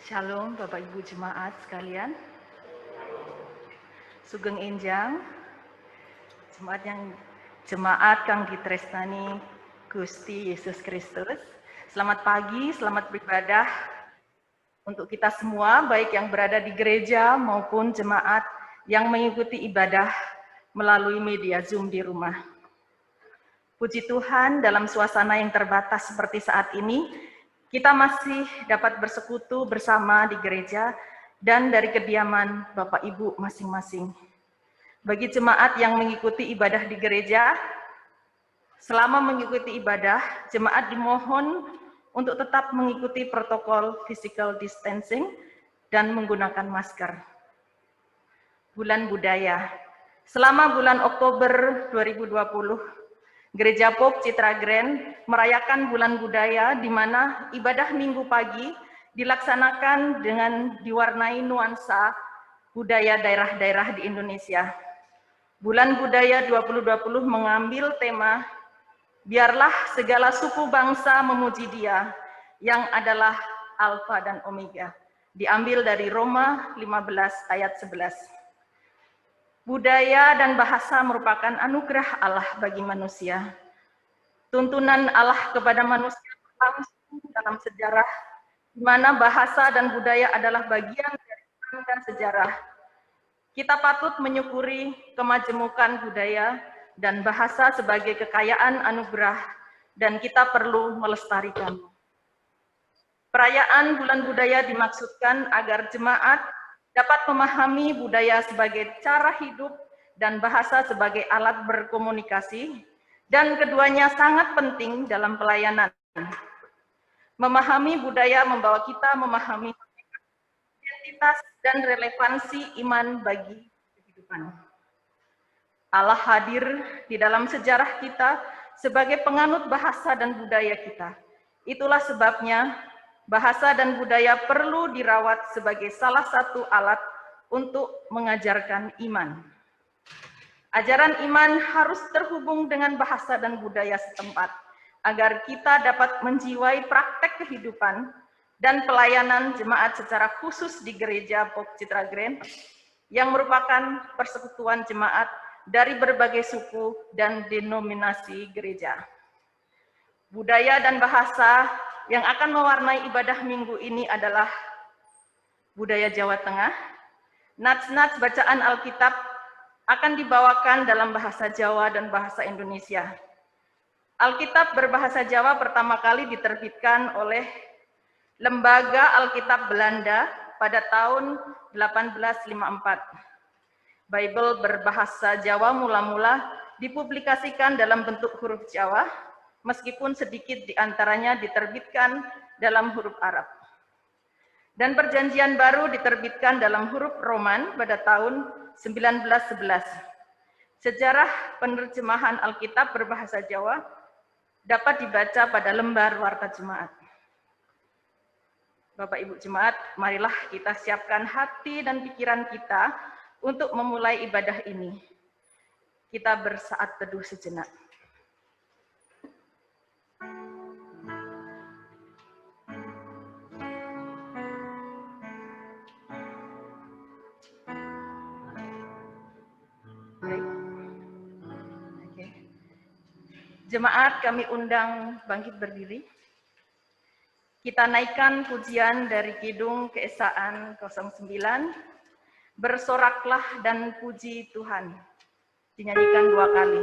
Shalom Bapak Ibu Jemaat sekalian. Sugeng Enjang, Jemaat kang ditresnani Gusti Yesus Kristus. Selamat pagi, selamat beribadah untuk kita semua, baik yang berada di gereja maupun jemaat yang mengikuti ibadah melalui media Zoom di rumah. Puji Tuhan, dalam suasana yang terbatas seperti saat ini, kita masih dapat bersekutu bersama di gereja dan dari kediaman Bapak Ibu masing-masing. Bagi jemaat yang mengikuti ibadah di gereja, selama mengikuti ibadah, jemaat dimohon untuk tetap mengikuti protokol physical distancing dan menggunakan masker. Bulan Budaya. Selama bulan Oktober 2020, Gereja Pop Citra Grand merayakan Bulan Budaya di mana ibadah Minggu pagi dilaksanakan dengan diwarnai nuansa budaya daerah-daerah di Indonesia. Bulan Budaya 2020 mengambil tema biarlah segala suku bangsa memuji Dia yang adalah Alfa dan Omega. Diambil dari Roma 15 ayat 11. Budaya dan bahasa merupakan anugerah Allah bagi manusia. Tuntunan Allah kepada manusia langsung dalam sejarah, di mana bahasa dan budaya adalah bagian dari tanda sejarah. Kita patut menyukuri kemajemukan budaya dan bahasa sebagai kekayaan anugerah, dan kita perlu melestarikannya. Perayaan Bulan Budaya dimaksudkan agar jemaat dapat memahami budaya sebagai cara hidup dan bahasa sebagai alat berkomunikasi, dan keduanya sangat penting dalam pelayanan. Memahami budaya membawa kita memahami identitas dan relevansi iman bagi kehidupan. Allah hadir di dalam sejarah kita sebagai penganut bahasa dan budaya kita. Itulah sebabnya bahasa dan budaya perlu dirawat sebagai salah satu alat untuk mengajarkan iman. Ajaran iman harus terhubung dengan bahasa dan budaya setempat, agar kita dapat menjiwai praktek kehidupan dan pelayanan jemaat secara khusus di Gereja Pop Citra Grand, yang merupakan persekutuan jemaat dari berbagai suku dan denominasi gereja. Budaya dan bahasa yang akan mewarnai ibadah minggu ini adalah budaya Jawa Tengah. Nats-nats bacaan Alkitab akan dibawakan dalam bahasa Jawa dan bahasa Indonesia. Alkitab berbahasa Jawa pertama kali diterbitkan oleh Lembaga Alkitab Belanda pada tahun 1854. Bible berbahasa Jawa mula-mula dipublikasikan dalam bentuk huruf Jawa, meskipun sedikit diantaranya diterbitkan dalam huruf Arab. Dan Perjanjian Baru diterbitkan dalam huruf Roman pada tahun 1911. Sejarah penerjemahan Alkitab berbahasa Jawa dapat dibaca pada lembar Warta Jemaat. Bapak Ibu Jemaat, marilah kita siapkan hati dan pikiran kita untuk memulai ibadah ini. Kita bersaat teduh sejenak. Jemaat kami undang bangkit berdiri. Kita naikkan pujian dari Kidung Keesaan 09, Bersoraklah dan Puji Tuhan. Dinyanyikan 2 kali.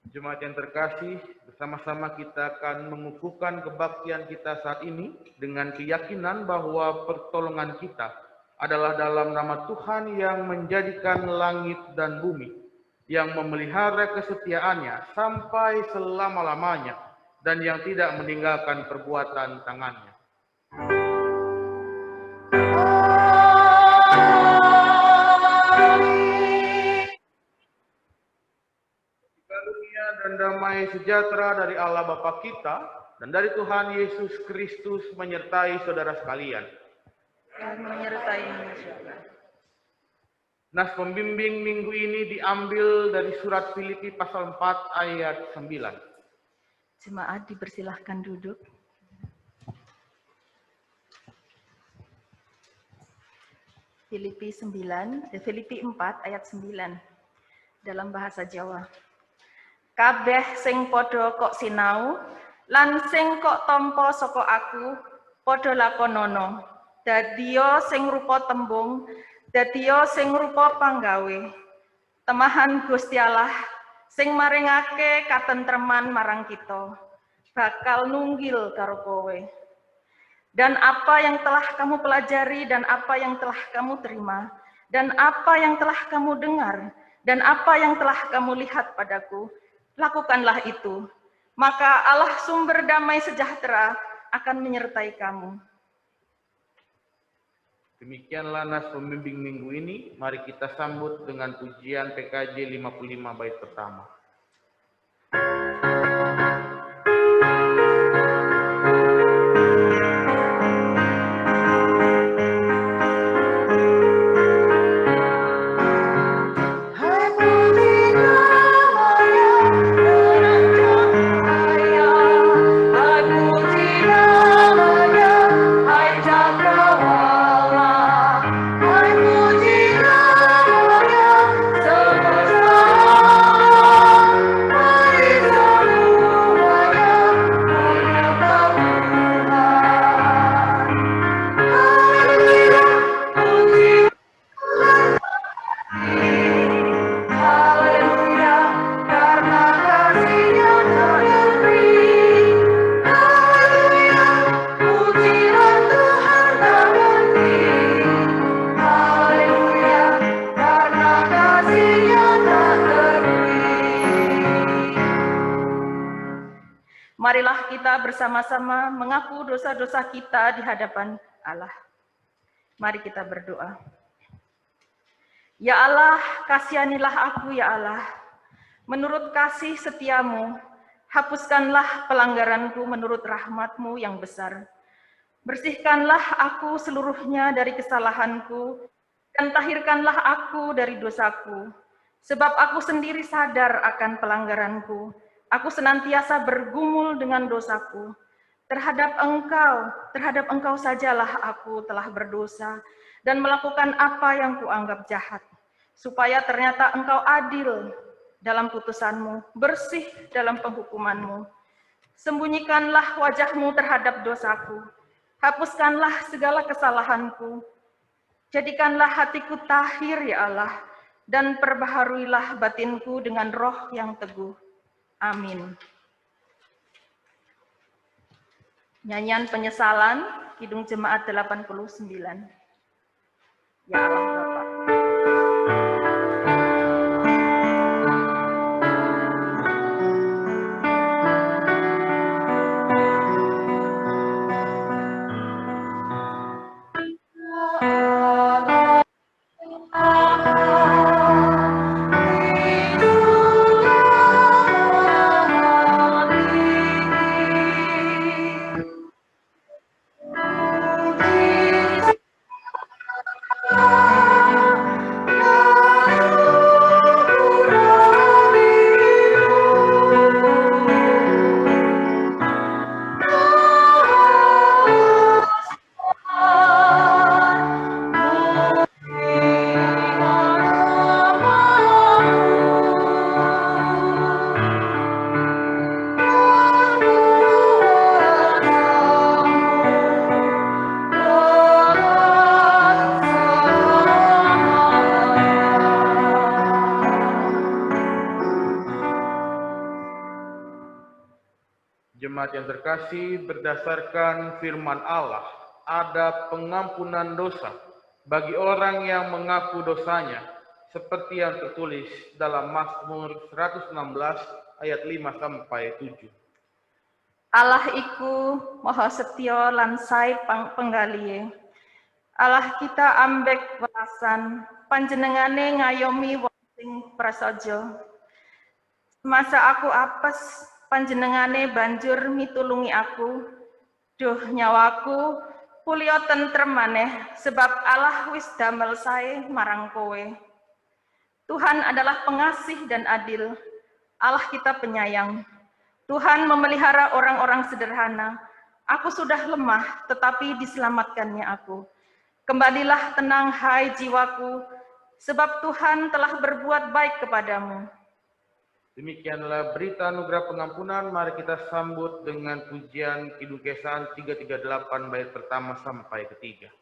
Jemaat yang terkasih, bersama-sama kita akan mengukuhkan kebaktian kita saat ini dengan keyakinan bahwa pertolongan kita adalah dalam nama Tuhan yang menjadikan langit dan bumi, yang memelihara kesetiaannya sampai selama-lamanya, dan yang tidak meninggalkan perbuatan tangannya. Karunia dan damai sejahtera dari Allah Bapa kita dan dari Tuhan Yesus Kristus menyertai saudara sekalian. Dan menyertai juga. Nas pembimbing minggu ini diambil dari surat Filipi pasal 4 ayat 9. Jemaat dipersilahkan duduk. Filipi 4 ayat 9 dalam bahasa Jawa. Kabeh sing padha kok sinau lan sing kok tampa saka aku padha lakonana. Dadiya sing rupa tembung, dadiya sing rupa panggawe. Temahan Gusti Allah sing maringake katentreman marang kita, bakal nunggil karo kowe. Dan apa yang telah kamu pelajari dan apa yang telah kamu terima dan apa yang telah kamu dengar dan apa yang telah kamu lihat padaku, lakukanlah itu. Maka Allah sumber damai sejahtera akan menyertai kamu. Demikianlah nas pembimbing minggu ini. Mari kita sambut dengan pujian PKJ 55 bait pertama. Marilah kita bersama-sama mengaku dosa-dosa kita di hadapan Allah. Mari kita berdoa. Ya Allah, kasihanilah aku ya Allah. Menurut kasih setiamu, hapuskanlah pelanggaranku menurut rahmat-Mu yang besar. Bersihkanlah aku seluruhnya dari kesalahanku, dan tahirkanlah aku dari dosaku. Sebab aku sendiri sadar akan pelanggaranku. Aku senantiasa bergumul dengan dosaku. Terhadap engkau sajalah aku telah berdosa dan melakukan apa yang kuanggap jahat. Supaya ternyata engkau adil dalam putusanmu, bersih dalam penghukumanmu. Sembunyikanlah wajahmu terhadap dosaku. Hapuskanlah segala kesalahanku. Jadikanlah hatiku tahir ya Allah, dan perbaharuilah batinku dengan roh yang teguh. Amin. Nyanyian penyesalan, Kidung Jemaat 89. Ya Allah Bapa. Jemaat yang terkasih, berdasarkan firman Allah, ada pengampunan dosa bagi orang yang mengaku dosanya, seperti yang tertulis dalam Mazmur 116 ayat 5-7. Allah iku maha setya lan sae penggalie. Allah kita ambek welasan, panjenengane ngayomi wong sing prasaja. Semasa aku apes, panjenengane banjur mitulungi aku. Duh nyawaku, pulya tentrem maneh, sebab Allah wis damel sae marang kowe. Tuhan adalah pengasih dan adil, Allah kita penyayang. Tuhan memelihara orang-orang sederhana. Aku sudah lemah, tetapi diselamatkannya aku. Kembalilah tenang, hai jiwaku, sebab Tuhan telah berbuat baik kepadamu. Demikianlah berita anugerah pengampunan. Mari kita sambut dengan pujian Kidung Kesan 338 bait pertama sampai ketiga.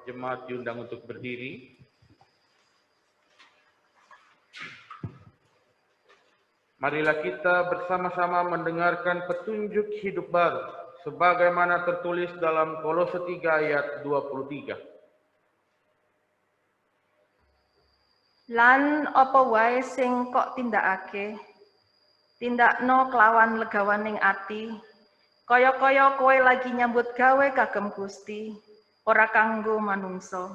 Jemaat diundang untuk berdiri. Marilah kita bersama-sama mendengarkan petunjuk hidup baru, sebagaimana tertulis dalam Kolose 3 ayat 23. Lan apa wae sing kok tindakake, tindakno kelawan legawaning ati, kaya-kaya kowe lagi nyambut gawe kagem Gusti, ora kanggo manungso.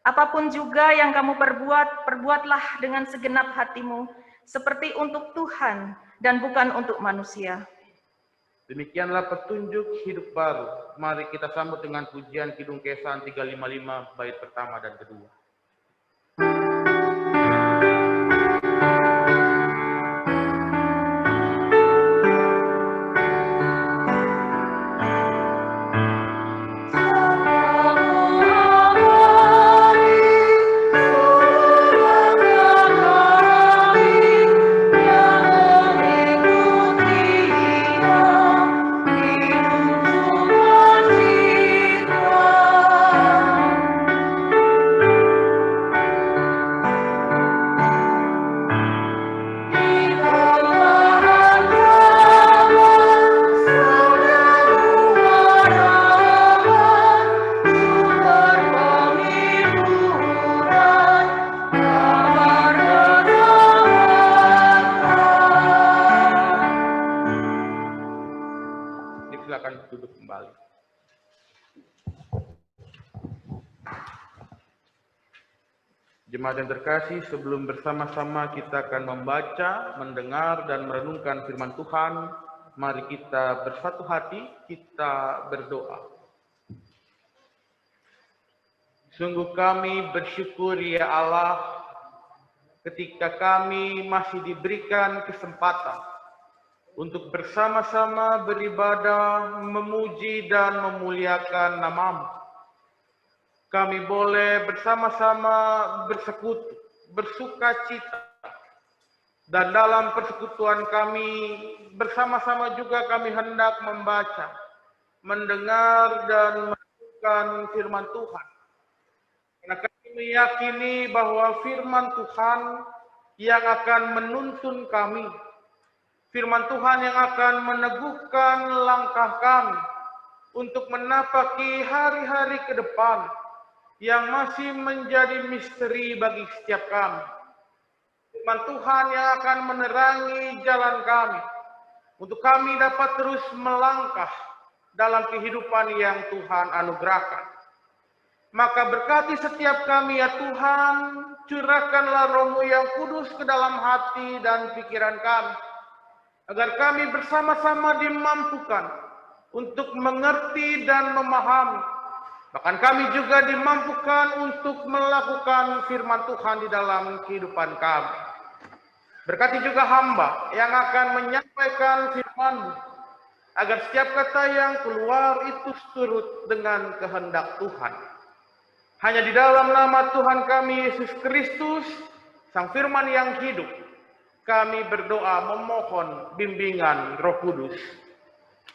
Apapun juga yang kamu perbuat, perbuatlah dengan segenap hatimu, seperti untuk Tuhan dan bukan untuk manusia. Demikianlah petunjuk hidup baru. Mari kita sambut dengan pujian Kidung Kesan 355 bait pertama dan kedua. Silakan duduk kembali. Jemaat yang terkasih, sebelum bersama-sama kita akan membaca, mendengar, dan merenungkan firman Tuhan, mari kita bersatu hati, kita berdoa. Sungguh kami bersyukur ya Allah, ketika kami masih diberikan kesempatan untuk bersama-sama beribadah, memuji dan memuliakan nama-Mu. Kami boleh bersama-sama bersekutu, bersukacita, dan dalam persekutuan kami bersama-sama juga kami hendak membaca, mendengar dan merenungkan firman Tuhan. Karena kami meyakini bahwa firman Tuhan yang akan menuntun kami, firman Tuhan yang akan meneguhkan langkah kami untuk menapaki hari-hari ke depan yang masih menjadi misteri bagi setiap kami. Firman Tuhan yang akan menerangi jalan kami untuk kami dapat terus melangkah dalam kehidupan yang Tuhan anugerahkan. Maka berkati setiap kami ya Tuhan, curahkanlah Roh-Mu yang kudus ke dalam hati dan pikiran kami, agar kami bersama-sama dimampukan untuk mengerti dan memahami. Bahkan kami juga dimampukan untuk melakukan firman Tuhan di dalam kehidupan kami. Berkati juga hamba yang akan menyampaikan firman-Mu, agar setiap kata yang keluar itu seturut dengan kehendak Tuhan. Hanya di dalam nama Tuhan kami Yesus Kristus, Sang Firman yang hidup, kami berdoa memohon bimbingan Roh Kudus.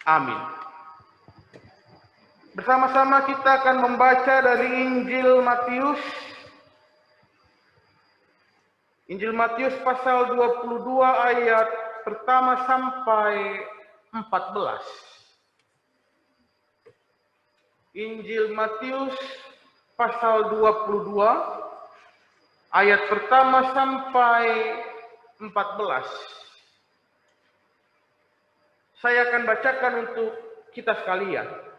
Amin. Bersama-sama kita akan membaca dari Injil Matius. Injil Matius pasal 22 ayat pertama sampai 14. Injil Matius pasal 22 ayat pertama sampai 14. Saya akan bacakan untuk kita sekalian.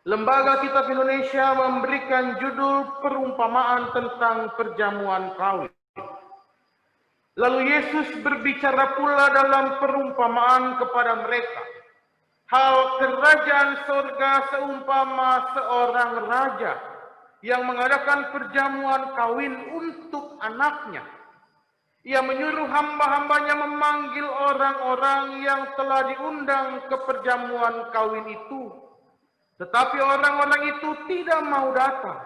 Lembaga Kitab Indonesia memberikan judul perumpamaan tentang perjamuan kawin. Lalu Yesus berbicara pula dalam perumpamaan kepada mereka. Hal kerajaan surga seumpama seorang raja yang mengadakan perjamuan kawin untuk anaknya. Ia menyuruh hamba-hambanya memanggil orang-orang yang telah diundang ke perjamuan kawin itu. Tetapi orang-orang itu tidak mau datang.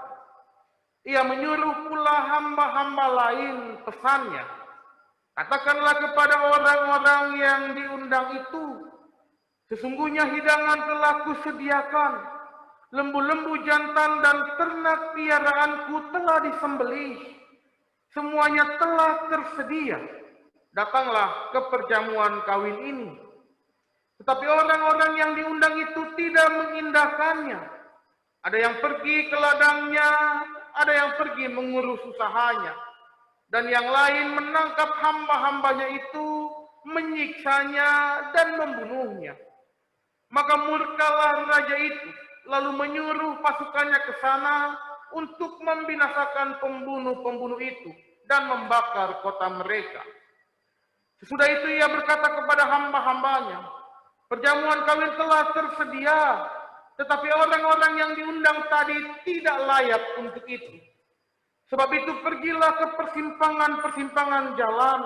Ia menyuruh pula hamba-hamba lain, pesannya, katakanlah kepada orang-orang yang diundang itu, sesungguhnya hidangan telah kusediakan, lembu-lembu jantan dan ternak piaraanku telah disembelih, semuanya telah tersedia. Datanglah ke perjamuan kawin ini. Tetapi orang-orang yang diundang itu tidak mengindahkannya. Ada yang pergi ke ladangnya, ada yang pergi mengurus usahanya. Dan yang lain menangkap hamba-hambanya itu, menyiksanya dan membunuhnya. Maka murkalah raja itu, lalu menyuruh pasukannya ke sana untuk membinasakan pembunuh-pembunuh itu dan membakar kota mereka. Sesudah itu ia berkata kepada hamba-hambanya, Perjamuan kawin telah tersedia, tetapi orang-orang yang diundang tadi tidak layak untuk itu. Sebab itu pergilah ke persimpangan-persimpangan jalan,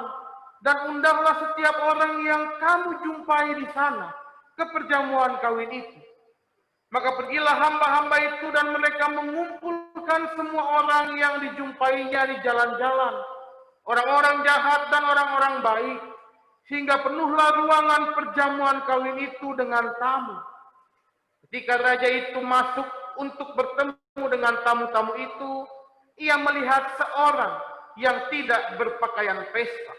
dan undanglah setiap orang yang kamu jumpai di sana ke perjamuan kawin itu. Maka pergilah hamba-hamba itu dan mereka mengumpulkan semua orang yang dijumpainya di jalan-jalan, orang-orang jahat dan orang-orang baik, sehingga penuhlah ruangan perjamuan kawin itu dengan tamu. Ketika raja itu masuk untuk bertemu dengan tamu-tamu itu, ia melihat seorang yang tidak berpakaian pesta.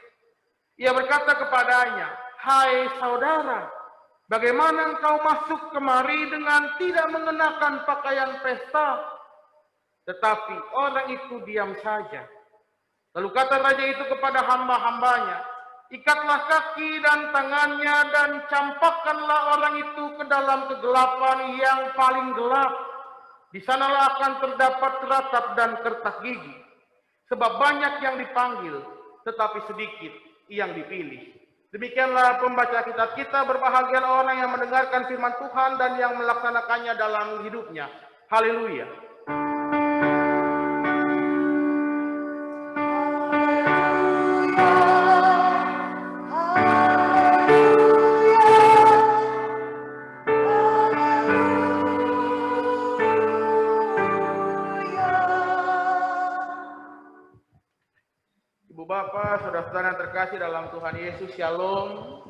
Ia berkata kepadanya, "Hai saudara, bagaimana engkau masuk kemari dengan tidak mengenakan pakaian pesta?" Tetapi orang itu diam saja. Lalu kata raja itu kepada hamba-hambanya, "Ikatlah kaki dan tangannya dan campakkanlah orang itu ke dalam kegelapan yang paling gelap. Di sanalah akan terdapat ratap dan kertas gigi. Sebab banyak yang dipanggil, tetapi sedikit yang dipilih." Demikianlah pembaca kitab kita. Berbahagia orang yang mendengarkan firman Tuhan dan yang melaksanakannya dalam hidupnya. Haleluya. Ibu Bapak, saudara-saudara yang terkasih dalam Tuhan Yesus, Shalom.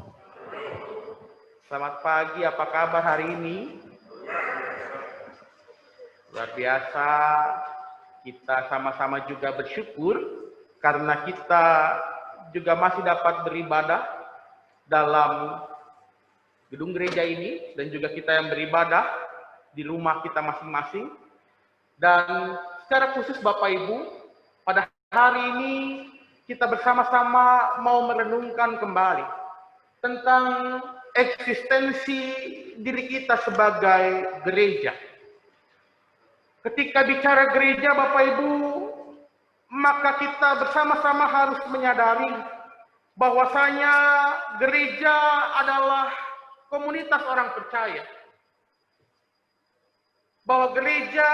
Selamat pagi, apa kabar hari ini? Luar biasa, kita sama-sama juga bersyukur karena kita juga masih dapat beribadah dalam gedung gereja ini, dan juga kita yang beribadah di rumah kita masing-masing. Dan secara khusus Bapak Ibu, pada hari ini kita bersama-sama mau merenungkan kembali tentang eksistensi diri kita sebagai gereja. Ketika bicara gereja Bapak Ibu, maka kita bersama-sama harus menyadari bahwasanya gereja adalah komunitas orang percaya. Bahwa gereja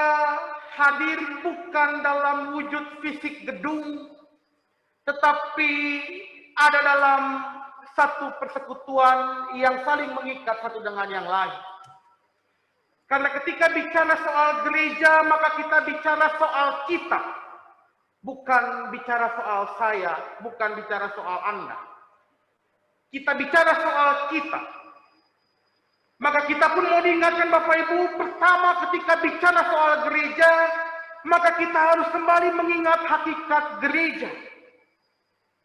hadir bukan dalam wujud fisik gedung, tetapi ada dalam satu persekutuan yang saling mengikat satu dengan yang lain. Karena ketika bicara soal gereja, maka kita bicara soal kita. Bukan bicara soal saya, bukan bicara soal Anda. Kita bicara soal kita. Maka kita pun mau diingatkan Bapak Ibu, pertama ketika bicara soal gereja, maka kita harus kembali mengingat hakikat gereja.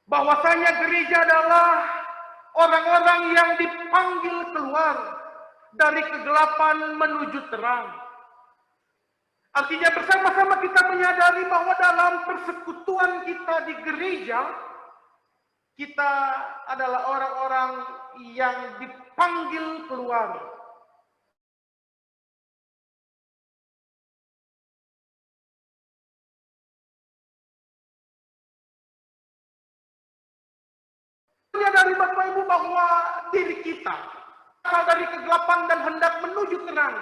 Bahwasanya gereja adalah orang-orang yang dipanggil keluar dari kegelapan menuju terang. Artinya bersama-sama kita menyadari bahwa dalam persekutuan kita di gereja, kita adalah orang-orang yang dipanggil keluar. Menyadari Bapak Ibu bahwa diri kita asal dari kegelapan dan hendak menuju terang,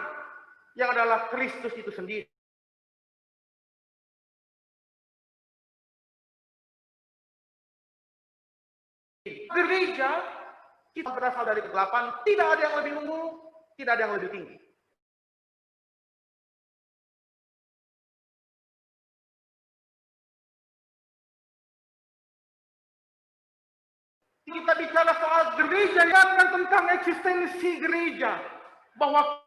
yang adalah Kristus itu sendiri. Gereja, kita berasal dari kegelapan, tidak ada yang lebih unggul, tidak ada yang lebih tinggi. Kita bicara soal gereja, ingatkan tentang eksistensi gereja, bahwa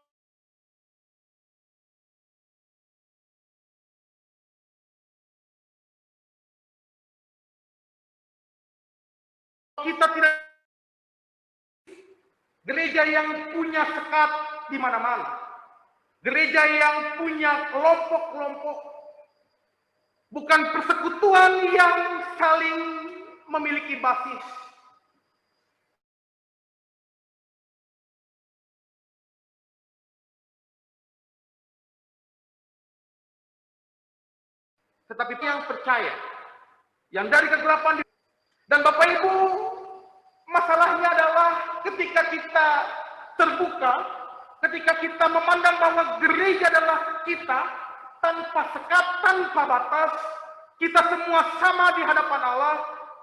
kita tidak gereja yang punya sekat di mana-mana, gereja yang punya kelompok-kelompok, bukan persekutuan yang saling memiliki basis. Tetapi yang percaya, yang dari kegelapan. Dan Bapak Ibu, masalahnya adalah ketika kita terbuka ketika kita memandang bahwa gereja adalah kita, tanpa sekat, tanpa batas. Kita semua sama di hadapan Allah,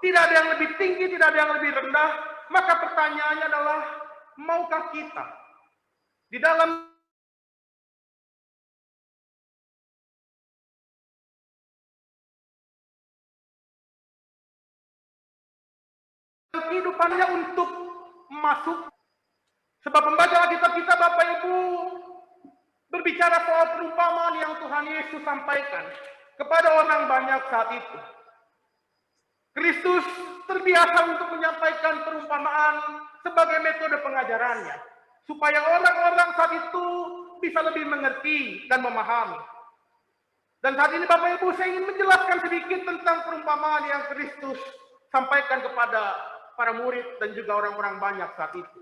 tidak ada yang lebih tinggi, tidak ada yang lebih rendah. Maka pertanyaannya adalah, maukah kita di dalam kehidupannya untuk masuk? Sebab pembaca Alkitab kita, Bapak Ibu, berbicara soal perumpamaan yang Tuhan Yesus sampaikan kepada orang banyak saat itu. Kristus terbiasa untuk menyampaikan perumpamaan sebagai metode pengajarannya, supaya orang-orang saat itu bisa lebih mengerti dan memahami. Dan saat ini Bapak Ibu, saya ingin menjelaskan sedikit tentang perumpamaan yang Kristus sampaikan kepada para murid dan juga orang-orang banyak saat itu.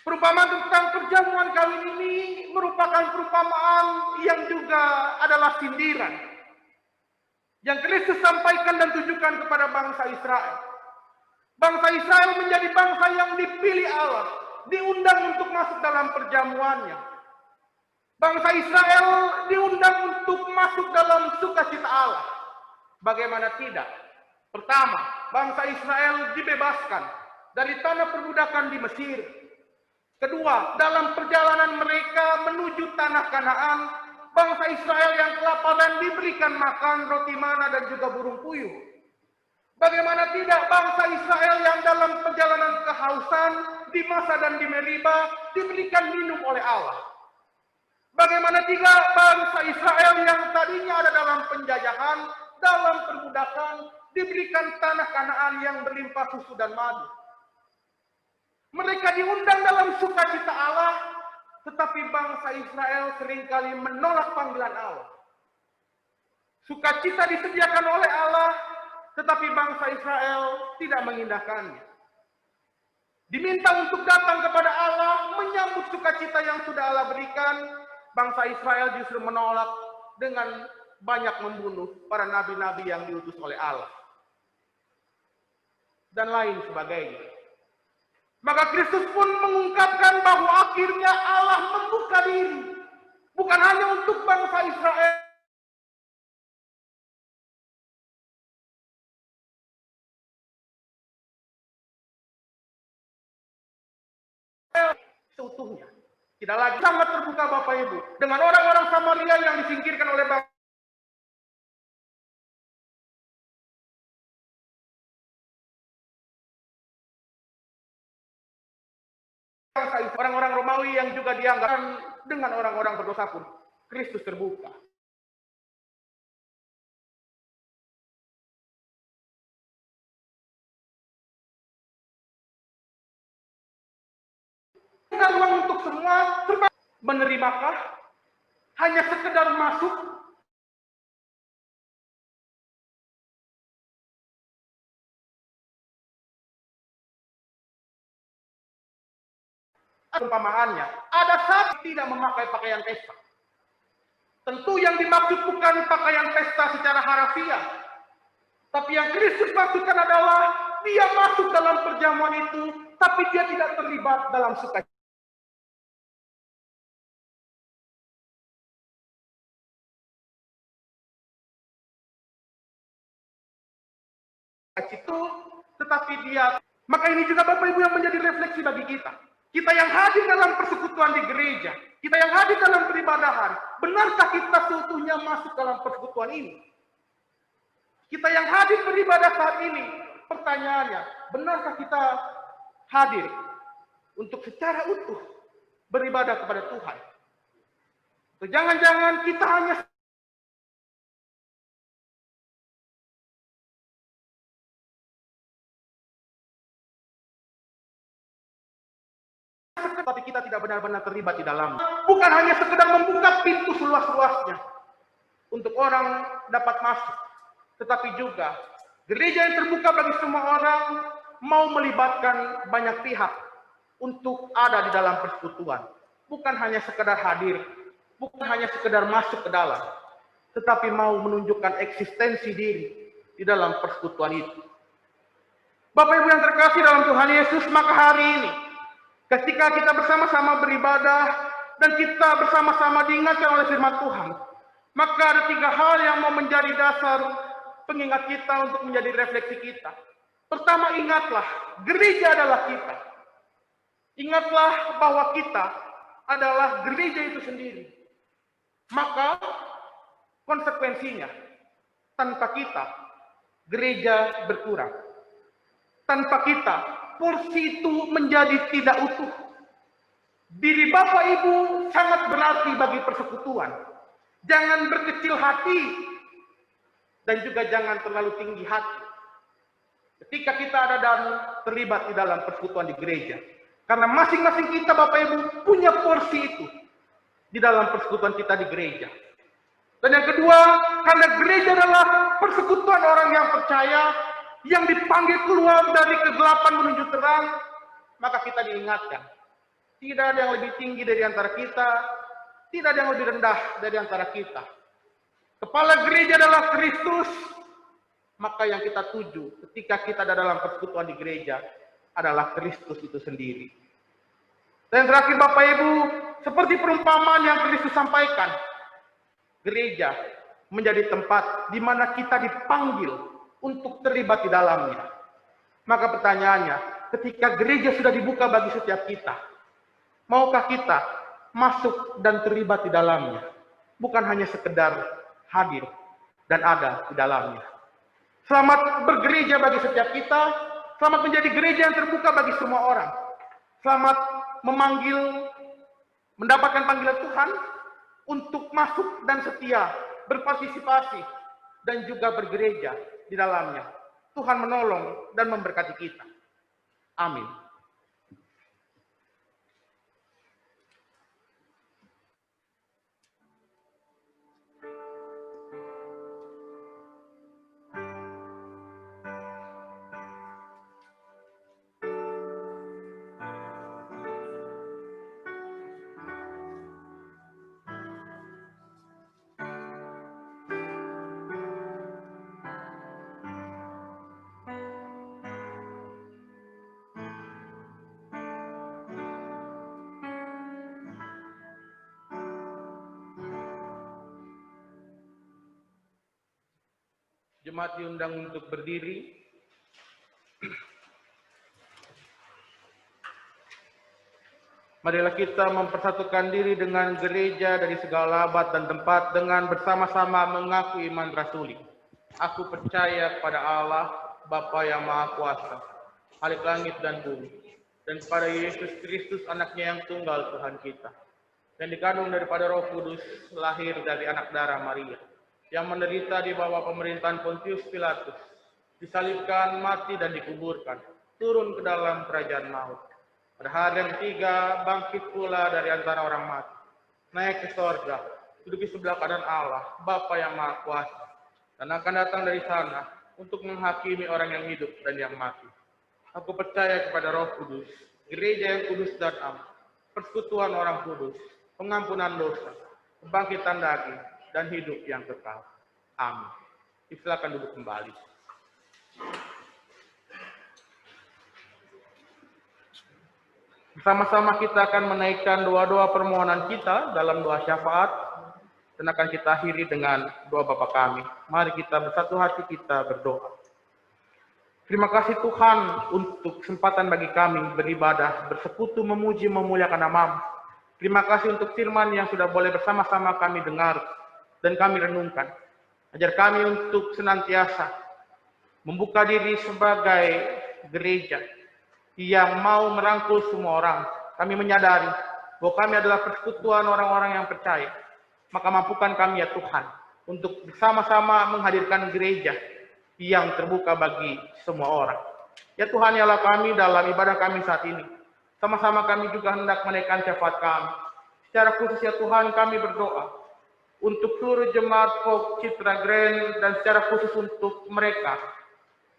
Perumpamaan tentang perjamuan kawin ini merupakan perumpamaan yang juga adalah sindiran yang Kristus sampaikan dan tujukan kepada bangsa Israel. Bangsa Israel menjadi bangsa yang dipilih Allah, diundang untuk masuk dalam perjamuannya. Bangsa Israel diundang untuk masuk dalam sukacita Allah. Bagaimana tidak? Pertama, bangsa Israel dibebaskan dari tanah perbudakan di Mesir. Kedua, dalam perjalanan mereka menuju tanah Kanaan, bangsa Israel yang kelaparan diberikan makan roti mana dan juga burung puyuh. Bagaimana tidak, bangsa Israel yang dalam perjalanan kehausan di Masa dan di Meriba diberikan minum oleh Allah. Bagaimana tidak, bangsa Israel yang tadinya ada dalam penjajahan, dalam perbudakan, diberikan tanah Kanaan yang berlimpah susu dan madu. Mereka diundang dalam sukacita Allah, tetapi bangsa Israel seringkali menolak panggilan Allah. Sukacita disediakan oleh Allah, tetapi bangsa Israel tidak mengindahkannya. Diminta untuk datang kepada Allah, menyambut sukacita yang sudah Allah berikan, bangsa Israel justru menolak dengan banyak membunuh para nabi-nabi yang diutus oleh Allah. Dan lain sebagainya. Maka Kristus pun mengungkapkan bahwa akhirnya Allah membuka diri. Bukan hanya untuk bangsa Israel. Seutuhnya. Tidak lagi sangat terbuka Bapak Ibu. Dengan orang-orang Samaria yang disingkirkan oleh bangsa orang-orang Romawi yang juga dianggap dengan orang-orang berdosa pun Kristus terbuka. Bukan ruang untuk semua, menerimakah? Hanya sekedar masuk? Umpamaannya, ada saat tidak memakai pakaian pesta. Tentu yang dimaksud bukan pakaian pesta secara harafiah. Tapi yang Kristus maksudkan adalah dia masuk dalam perjamuan itu, tapi dia tidak terlibat dalam sukacita. Itu, tetapi dia, maka ini juga Bapak Ibu yang menjadi refleksi bagi kita. Kita yang hadir dalam persekutuan di gereja, kita yang hadir dalam peribadahan, benarkah kita seutuhnya masuk dalam persekutuan ini? Kita yang hadir beribadah saat ini, pertanyaannya, benarkah kita hadir untuk secara utuh beribadah kepada Tuhan? Atau jangan-jangan kita hanya tapi kita tidak benar-benar terlibat di dalamnya. Bukan hanya sekedar membuka pintu seluas-luasnya untuk orang dapat masuk, tetapi juga gereja yang terbuka bagi semua orang mau melibatkan banyak pihak untuk ada di dalam persekutuan. Bukan hanya sekedar hadir, bukan hanya sekedar masuk ke dalam, tetapi mau menunjukkan eksistensi diri di dalam persekutuan itu. Bapak Ibu yang terkasih dalam Tuhan Yesus, maka hari ini Ketika kita bersama-sama beribadah dan kita bersama-sama diingatkan oleh firman Tuhan, maka ada 3 hal yang mau menjadi dasar pengingat kita untuk menjadi refleksi kita. Pertama, ingatlah, gereja adalah kita. Ingatlah bahwa kita adalah gereja itu sendiri. Maka konsekuensinya, tanpa kita, gereja berkurang. Tanpa kita, porsi itu menjadi tidak utuh. Diri Bapak Ibu sangat berarti bagi persekutuan. Jangan berkecil hati dan juga jangan terlalu tinggi hati. Ketika kita ada dan terlibat di dalam persekutuan di gereja, karena masing-masing kita Bapak Ibu punya porsi itu di dalam persekutuan kita di gereja. Dan yang kedua, karena gereja adalah persekutuan orang yang percaya, yang dipanggil keluar dari kegelapan menuju terang, maka kita diingatkan. Tidak ada yang lebih tinggi dari antara kita, tidak ada yang lebih rendah dari antara kita. Kepala gereja adalah Kristus, maka yang kita tuju ketika kita ada dalam persekutuan di gereja adalah Kristus itu sendiri. Dan terakhir Bapak Ibu, seperti perumpamaan yang Kristus sampaikan, gereja menjadi tempat di mana kita dipanggil untuk terlibat di dalamnya. Maka pertanyaannya, ketika gereja sudah dibuka bagi setiap kita, maukah kita masuk dan terlibat di dalamnya? Bukan hanya sekedar hadir dan ada di dalamnya. Selamat bergereja bagi setiap kita, selamat menjadi gereja yang terbuka bagi semua orang. Selamat mendapatkan panggilan Tuhan untuk masuk dan setia, berpartisipasi, dan juga bergereja di dalamnya. Tuhan menolong dan memberkati kita. Amin. Jemaat diundang untuk berdiri. Marilah kita mempersatukan diri dengan gereja dari segala abad dan tempat dengan bersama-sama mengaku iman rasuli. Aku percaya kepada Allah, Bapa yang Maha Kuasa, Khalik langit dan bumi, dan kepada Yesus Kristus, anaknya yang tunggal Tuhan kita, yang dikandung daripada Roh Kudus, lahir dari anak darah Maria, yang menderita di bawah pemerintahan Pontius Pilatus, disalibkan, mati dan dikuburkan, turun ke dalam kerajaan maut. Pada hari yang ketiga, bangkit pula dari antara orang mati, naik ke sorga, duduk di sebelah kanan Allah, Bapa yang Maha Kuasa, dan akan datang dari sana untuk menghakimi orang yang hidup dan yang mati. Aku percaya kepada Roh Kudus, gereja yang kudus dan am, persekutuan orang kudus, pengampunan dosa, kebangkitan daging, dan hidup yang kekal. Amin. Silakan duduk kembali. Bersama-sama kita akan menaikkan doa-doa permohonan kita dalam doa syafaat, dan akan kita akhiri dengan doa Bapa kami. Mari kita bersatu hati kita berdoa. Terima kasih Tuhan untuk kesempatan bagi kami beribadah, bersekutu, memuji, memuliakan nama-Mu. Terima kasih untuk firman yang sudah boleh bersama-sama kami dengar dan kami renungkan. Ajar kami untuk senantiasa membuka diri sebagai gereja yang mau merangkul semua orang. Kami menyadari bahwa kami adalah persekutuan orang-orang yang percaya. Maka mampukan kami ya Tuhan untuk bersama-sama menghadirkan gereja yang terbuka bagi semua orang. Ya Tuhan, yalah kami dalam ibadah kami saat ini. Sama-sama kami juga hendak menaikkan syafaat kami. Secara khusus ya Tuhan, kami berdoa untuk seluruh jemaat Pok Citra Grand dan secara khusus untuk mereka,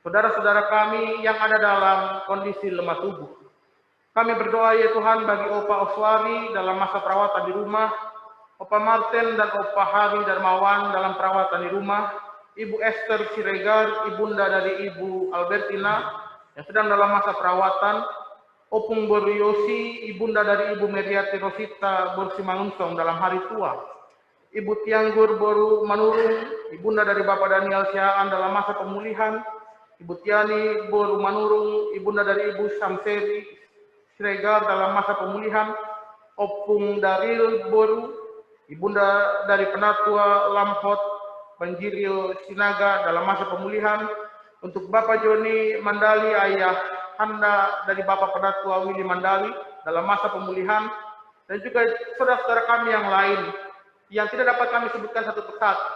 saudara-saudara kami yang ada dalam kondisi lemah tubuh. Kami berdoa ya Tuhan bagi Opa Oswari dalam masa perawatan di rumah, Opa Martin dan Opa Hari Darmawan dalam perawatan di rumah, Ibu Esther Siregar, ibunda dari Ibu Albertina yang sedang dalam masa perawatan, Opung Boru Yosi, ibunda dari Ibu Meriati Rosita Boru Simangunsong dalam hari tua. Ibu Tianggur Boru Manurung, ibunda dari Bapak Daniel Siaan dalam masa pemulihan. Ibu Tiani Boru Manurung, ibunda dari Ibu Samseri Siregar dalam masa pemulihan. Opung Daril Boru, ibunda dari Penatua Lampot Banjirio Sinaga dalam masa pemulihan. Untuk Bapak Joni Mandali, ayah Handa dari Bapak Penatua Willy Mandali dalam masa pemulihan, dan juga saudara-saudara kami yang lain yang tidak dapat kami sebutkan satu persatu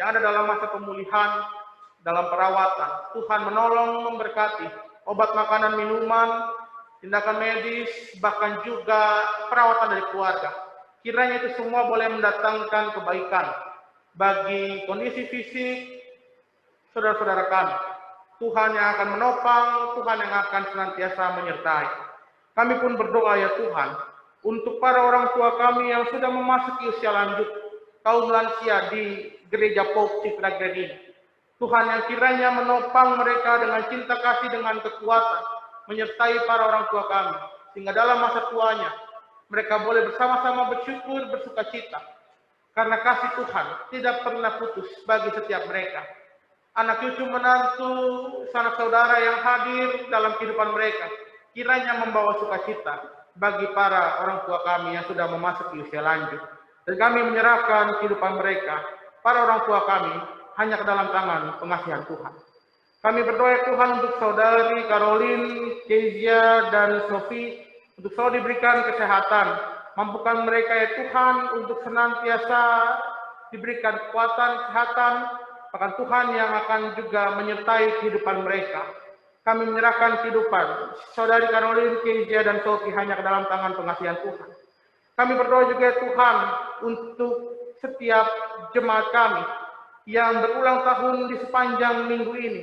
yang ada dalam masa pemulihan, dalam perawatan. Tuhan menolong, memberkati obat, makanan, minuman, tindakan medis, bahkan juga perawatan dari keluarga. Kiranya itu semua boleh mendatangkan kebaikan bagi kondisi fisik saudara-saudara kami. Tuhan yang akan menopang, Tuhan yang akan senantiasa menyertai. Kami pun berdoa ya Tuhan, untuk para orang tua kami yang sudah memasuki usia lanjut, kaum lansia di Gereja Pope Citra ini. Tuhan yang kiranya menopang mereka dengan cinta kasih, dengan kekuatan, menyertai para orang tua kami, sehingga dalam masa tuanya, mereka boleh bersama-sama bersyukur, bersuka cita, karena kasih Tuhan tidak pernah putus bagi setiap mereka. Anak cucu menantu, sanak saudara yang hadir dalam kehidupan mereka, kiranya membawa sukacita bagi para orang tua kami yang sudah memasuki usia lanjut. Dan kami menyerahkan kehidupan mereka, para orang tua kami, hanya ke dalam tangan pengasihan Tuhan. Kami berdoa Tuhan untuk saudari Caroline, Kezia, dan Sophie, untuk selalu diberikan kesehatan. Mampukan mereka ya Tuhan untuk senantiasa diberikan kekuatan, kesehatan, bahkan Tuhan yang akan juga menyertai kehidupan mereka. Kami menyerahkan kehidupan saudari Caroline, Kezia, dan Sophie hanya ke dalam tangan pengasihan Tuhan. Kami berdoa juga Tuhan untuk setiap jemaat kami yang berulang tahun di sepanjang minggu ini.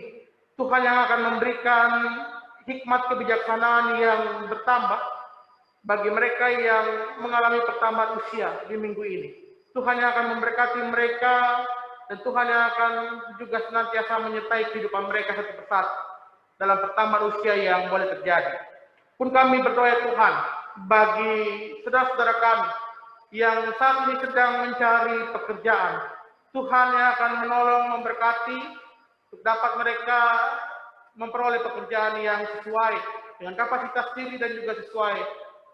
Tuhan yang akan memberikan hikmat kebijaksanaan yang bertambah bagi mereka yang mengalami pertambahan usia di minggu ini. Tuhan yang akan memberkati mereka, dan Tuhan yang akan juga senantiasa menyertai kehidupan mereka satu persatu dalam pertambahan usia yang boleh terjadi. Pun kami berdoa Tuhan bagi saudara-saudara kami yang saat ini sedang mencari pekerjaan. Tuhan yang akan menolong, memberkati untuk dapat mereka memperoleh pekerjaan yang sesuai dengan kapasitas diri dan juga sesuai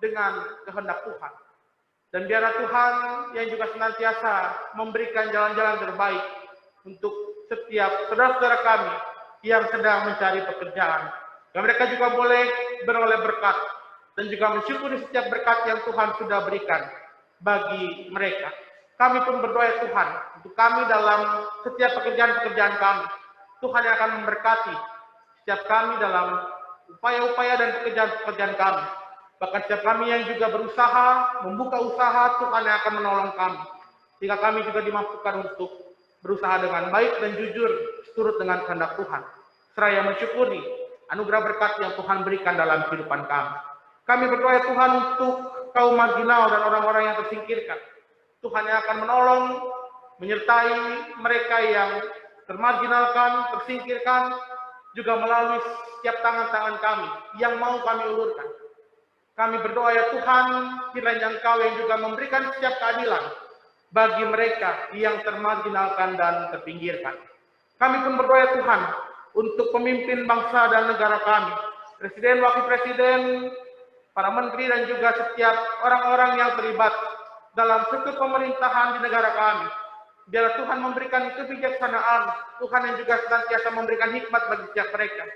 dengan kehendak Tuhan. Dan biarlah Tuhan yang juga senantiasa memberikan jalan-jalan terbaik untuk setiap saudara-saudara kami yang sedang mencari pekerjaan. Dan mereka juga boleh beroleh berkat dan juga mensyukuri setiap berkat yang Tuhan sudah berikan bagi mereka. Kami pun berdoa Tuhan untuk kami dalam setiap pekerjaan-pekerjaan kami. Tuhan yang akan memberkati setiap kami dalam upaya-upaya dan pekerjaan-pekerjaan kami. Bahkan setiap kami yang juga berusaha, membuka usaha, Tuhan yang akan menolong kami. Sehingga kami juga dimampukan untuk berusaha dengan baik dan jujur, seturut dengan kehendak Tuhan. Seraya mensyukuri anugerah berkat yang Tuhan berikan dalam kehidupan kami. Kami berdoa Tuhan untuk kaum marginal dan orang-orang yang tersingkirkan. Tuhan yang akan menolong, menyertai mereka yang termarginalkan, tersingkirkan, juga melalui setiap tangan-tangan kami yang mau kami ulurkan. Kami berdoa ya Tuhan, kiranya Engkau yang juga memberikan setiap keadilan bagi mereka yang termarginalkan dan terpinggirkan. Kami pun berdoa ya Tuhan untuk pemimpin bangsa dan negara kami, Presiden, Wakil Presiden, para menteri, dan juga setiap orang-orang yang terlibat dalam struktur pemerintahan di negara kami. Biarlah Tuhan memberikan kebijaksanaan, Tuhan yang juga senantiasa memberikan hikmat bagi setiap mereka.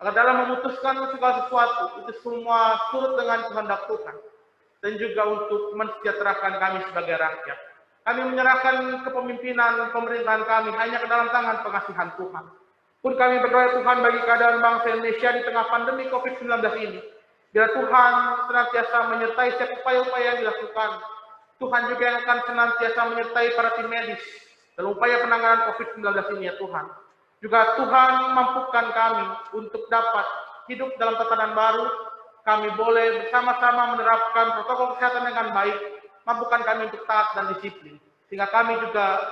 Agar dalam memutuskan segala sesuatu, itu semua turut dengan kehendak Tuhan. Dan juga untuk mensejahterakan kami sebagai rakyat. Kami menyerahkan kepemimpinan pemerintahan kami hanya ke dalam tangan pengasihan Tuhan. Pun kami berdoa Tuhan bagi keadaan bangsa Indonesia di tengah pandemi COVID-19 ini. Biar Tuhan senantiasa menyertai setiap upaya-upaya yang dilakukan. Tuhan juga yang akan senantiasa menyertai para tim medis dalam upaya penanganan COVID-19 ini ya Tuhan. Juga Tuhan mampukan kami untuk dapat hidup dalam tatanan baru. Kami boleh bersama-sama menerapkan protokol kesehatan dengan baik. Mampukan kami untuk taat dan disiplin. Sehingga kami juga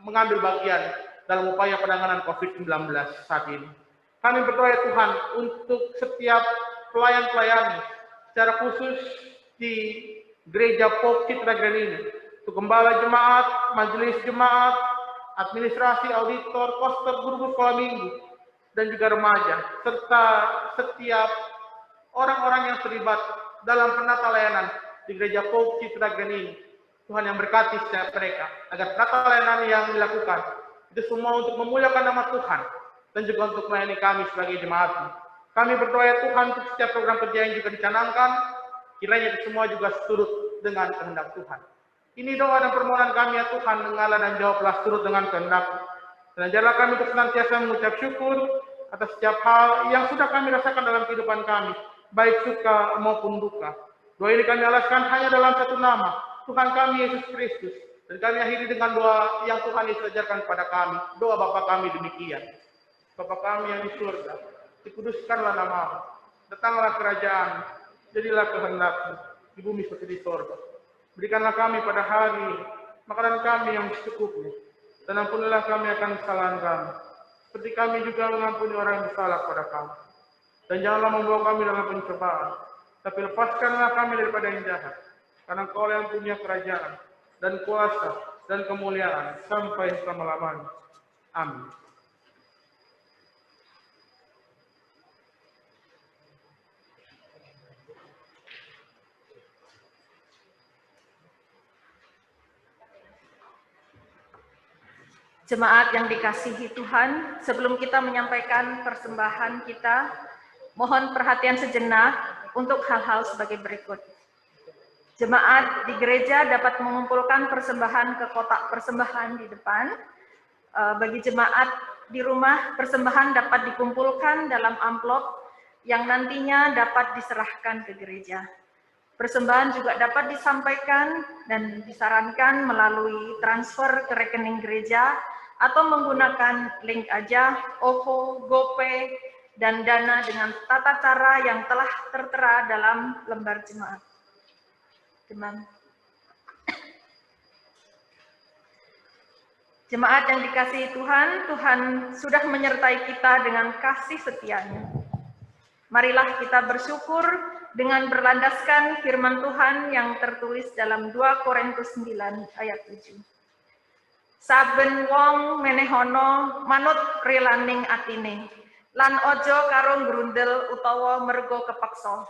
mengambil bagian dalam upaya penanganan COVID-19 saat ini. Kami berdoa Tuhan untuk setiap pelayan-pelayan, secara khusus di Gereja Pop Citragrani ini, untuk gembala jemaat, majelis jemaat, administrasi, auditor, koster, guru sekolah minggu, dan juga remaja, serta setiap orang-orang yang terlibat dalam penata layanan di Gereja Pop Citragrani ini. Tuhan yang berkati setiap mereka, agar penata layanan yang dilakukan itu semua untuk memuliakan nama Tuhan, dan juga untuk melayani kami sebagai jemaat. Kami berdoa ya Tuhan untuk setiap program kerja yang juga dicanangkan, kiranya itu semua juga seturut dengan kehendak Tuhan. Ini doa dan permohonan kami ya Tuhan, dengarlah dan jawablah seturut dengan kehendak. Dan ajarlah kami untuk senantiasa mengucap syukur atas setiap hal yang sudah kami rasakan dalam kehidupan kami, baik suka maupun duka. Doa ini kami alaskan hanya dalam satu nama, Tuhan kami Yesus Kristus. Dan kami akhiri dengan doa yang Tuhan Yesus ajarkan kepada kami. Doa Bapa kami demikian. Bapa kami yang di surga, dikuduskanlah namamu, datanglah kerajaan, jadilah kehendak-Mu di bumi seperti di surga. Berikanlah kami pada hari ini makanan kami yang secukupnya, dan ampunilah kami akan kesalahan kami, seperti kami juga mengampuni orang yang bersalah kepada kami. Dan janganlah membawa kami dalam pencobaan, tapi lepaskanlah kami daripada yang jahat, karena Engkau yang punya kerajaan, dan kuasa, dan kemuliaan, sampai selama-lamanya. Amin. Jemaat yang dikasihi Tuhan, sebelum kita menyampaikan persembahan kita, mohon perhatian sejenak untuk hal-hal sebagai berikut. Jemaat di gereja dapat mengumpulkan persembahan ke kotak persembahan di depan. Bagi jemaat di rumah, persembahan dapat dikumpulkan dalam amplop yang nantinya dapat diserahkan ke gereja. Persembahan juga dapat disampaikan dan disarankan melalui transfer ke rekening gereja atau menggunakan link aja, OVO, GoPay, dan Dana dengan tata cara yang telah tertera dalam lembar jemaat. Jemaat yang dikasihi Tuhan, Tuhan sudah menyertai kita dengan kasih setia-Nya. Marilah kita bersyukur dengan berlandaskan firman Tuhan yang tertulis dalam 2 Korintus 9 ayat 7. Saben wong menehono manut relaning atine, lan ojo karo grundel utawa mergo kepeksa.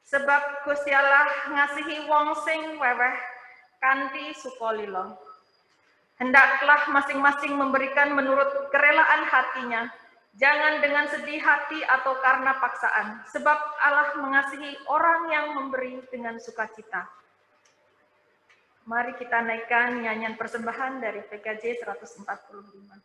Sebab Gusti Allah ngasihi wong sing weweh kanthi sukalila. Hendaklah masing-masing memberikan menurut kerelaan hatinya, jangan dengan sedih hati atau karena paksaan, sebab Allah mengasihi orang yang memberi dengan sukacita. Mari kita naikkan nyanyian persembahan dari PKJ 145.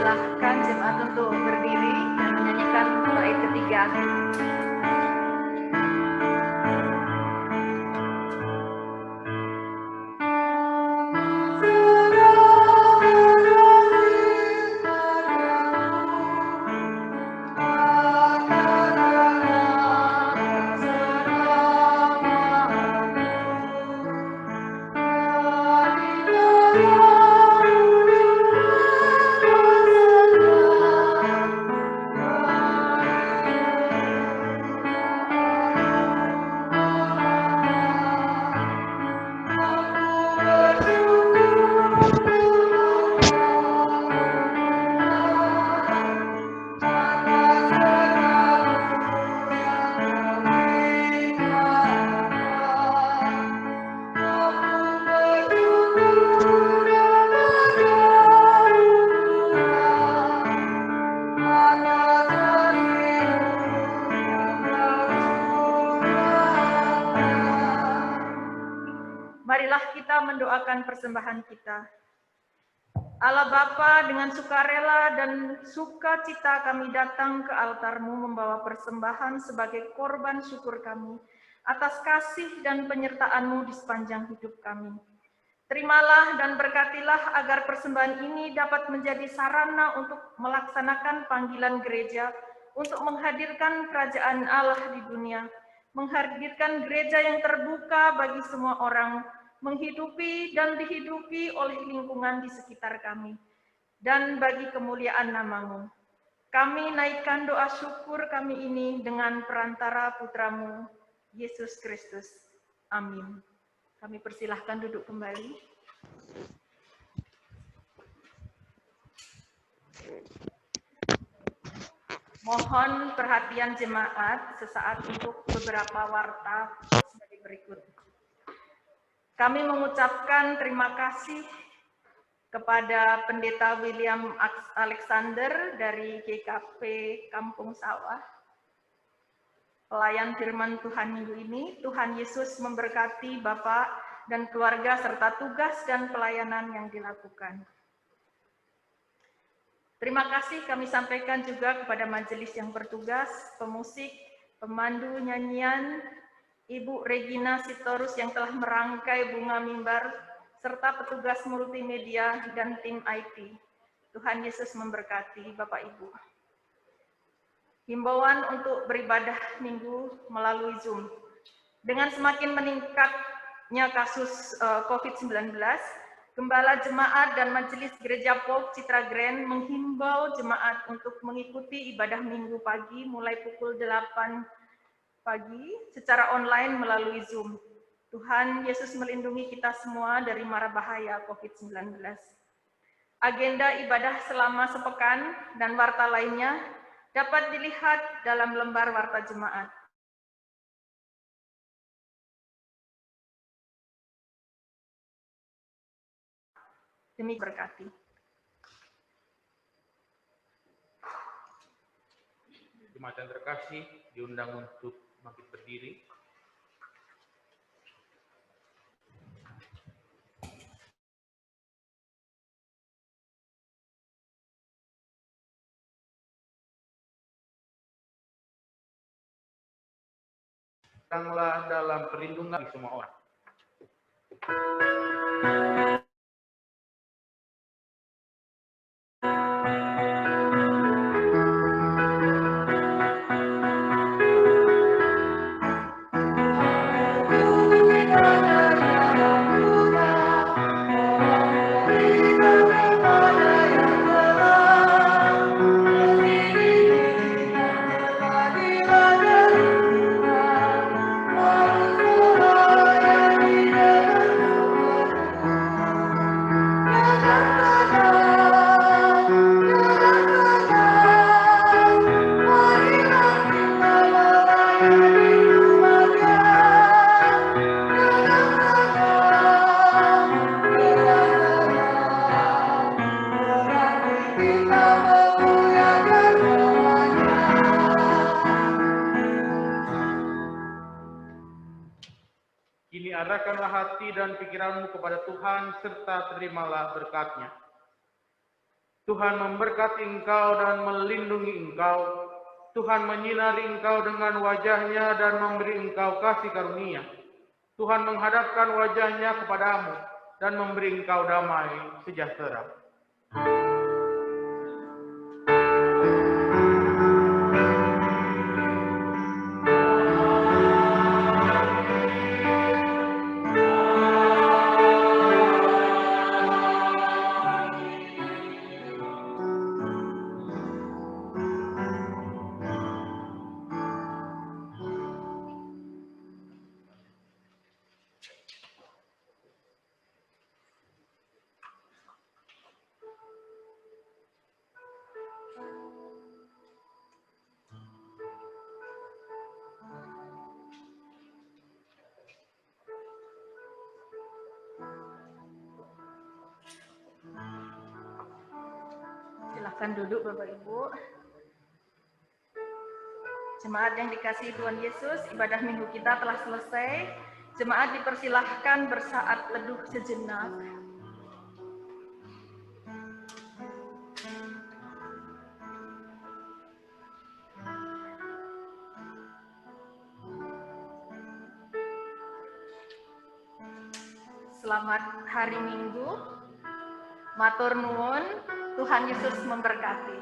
persilahkan jemaat untuk berdiri dan menyanyikan bait ketiga. Marilah kita mendoakan persembahan kita. Allah Bapa, dengan sukarela dan sukacita kami datang ke altar-Mu membawa persembahan sebagai korban syukur kami atas kasih dan penyertaan-Mu di sepanjang hidup kami. Terimalah dan berkatilah agar persembahan ini dapat menjadi sarana untuk melaksanakan panggilan gereja untuk menghadirkan kerajaan Allah di dunia, menghadirkan gereja yang terbuka bagi semua orang, menghidupi dan dihidupi oleh lingkungan di sekitar kami, dan bagi kemuliaan nama-Mu. Kami naikkan doa syukur kami ini dengan perantara Putra-Mu, Yesus Kristus. Amin. Kami persilahkan duduk kembali. Mohon perhatian jemaat sesaat untuk beberapa warta sebagai berikut. Kami mengucapkan terima kasih kepada Pendeta William Alexander dari GKP Kampung Sawah. Pelayan firman Tuhan minggu ini, Tuhan Yesus memberkati Bapak dan keluarga serta tugas dan pelayanan yang dilakukan. Terima kasih kami sampaikan juga kepada majelis yang bertugas, pemusik, pemandu nyanyian, Ibu Regina Sitorus yang telah merangkai bunga mimbar, serta petugas multimedia dan tim IT. Tuhan Yesus memberkati Bapak Ibu. Himbauan untuk beribadah minggu melalui Zoom. Dengan semakin meningkatnya kasus COVID-19, Gembala Jemaat dan Majelis Gereja Pop Citra Grand menghimbau jemaat untuk mengikuti ibadah minggu pagi mulai pukul 8 pagi secara online melalui Zoom. Tuhan Yesus melindungi kita semua dari mara bahaya COVID-19. Agenda ibadah selama sepekan dan warta lainnya dapat dilihat dalam lembar warta jemaat. Demi berkati. Jemaat yang terkasih diundang untuk bangkit berdiri. Datanglah dalam perlindungan semua orang. Kini arahkanlah hati dan pikiranmu kepada Tuhan, serta terimalah berkat-Nya. Tuhan memberkati engkau dan melindungi engkau. Tuhan menyinari engkau dengan wajah-Nya dan memberi engkau kasih karunia. Tuhan menghadapkan wajah-Nya kepadamu dan memberi engkau damai sejahtera. Silahkan duduk Bapak Ibu. Jemaat yang dikasihi Tuhan Yesus, ibadah minggu kita telah selesai. Jemaat dipersilahkan bersaat teduh sejenak. Selamat hari Minggu. Matur nuwun, Tuhan Yesus memberkati.